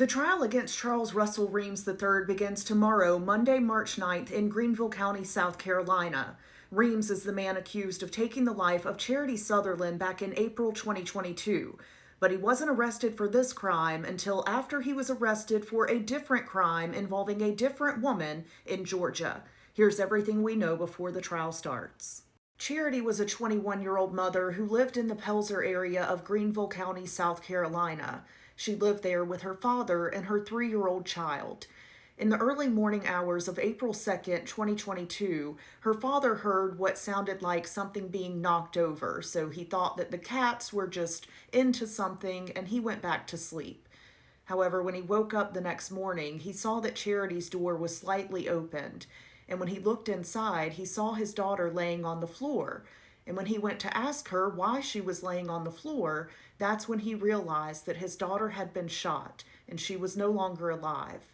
The trial against Charles Russell Reams III begins tomorrow, Monday, March 9th, in Greenville County, South Carolina. Reams is the man accused of taking the life of Charity Southerland back in April 2022. But he wasn't arrested for this crime until after he was arrested for a different crime involving a different woman in Georgia. Here's everything we know before the trial starts. Charity was a 21-year-old mother who lived in the Pelzer area of Greenville County, South Carolina. She lived there with her father and her 3-year-old child. In the early morning hours of April 2nd, 2022, her father heard what sounded like something being knocked over, so he thought that the cats were just into something and he went back to sleep. However, when he woke up the next morning, he saw that Charity's door was slightly opened, and when he looked inside, he saw his daughter laying on the floor. And when he went to ask her why she was laying on the floor, that's when he realized that his daughter had been shot and she was no longer alive.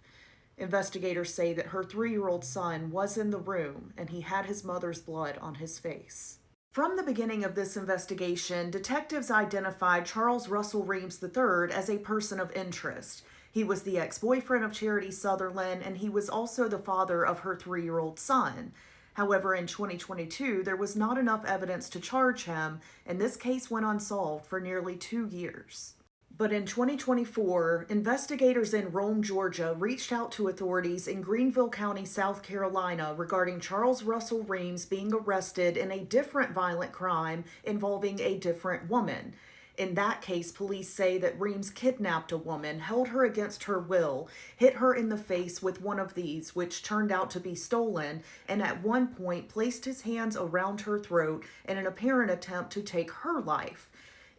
Investigators say that her 3-year-old son was in the room and he had his mother's blood on his face. From the beginning of this investigation, detectives identified Charles Russell Reams III as a person of interest. He was the ex-boyfriend of Charity Southerland, and he was also the father of her 3-year-old son. However, in 2022, there was not enough evidence to charge him, and this case went unsolved for nearly 2 years. But in 2024, investigators in Rome, Georgia, reached out to authorities in Greenville County, South Carolina, regarding Charles Russell Reams being arrested in a different violent crime involving a different woman. In that case, police say that Reams kidnapped a woman, held her against her will, hit her in the face with one of these, which turned out to be stolen, and at one point placed his hands around her throat in an apparent attempt to take her life.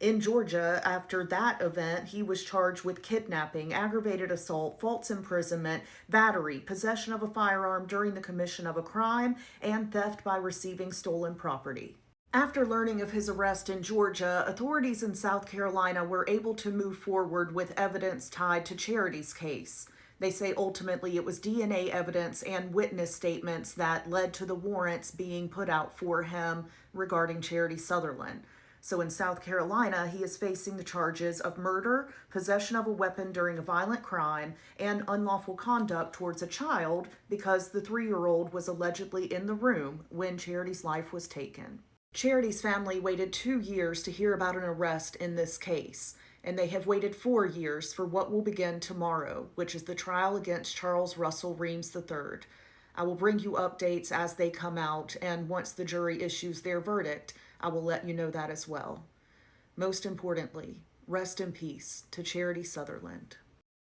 In Georgia, after that event, he was charged with kidnapping, aggravated assault, false imprisonment, battery, possession of a firearm during the commission of a crime, and theft by receiving stolen property. After learning of his arrest in Georgia, authorities in South Carolina were able to move forward with evidence tied to Charity's case. They say ultimately it was DNA evidence and witness statements that led to the warrants being put out for him regarding Charity Southerland. So in South Carolina, he is facing the charges of murder, possession of a weapon during a violent crime, and unlawful conduct towards a child because the 3-year-old was allegedly in the room when Charity's life was taken. Charity's family waited 2 years to hear about an arrest in this case, and they have waited 4 years for what will begin tomorrow, which is the trial against Charles Russell Reams III. I will bring you updates as they come out, and once the jury issues their verdict, I will let you know that as well. Most importantly, rest in peace to Charity Southerland.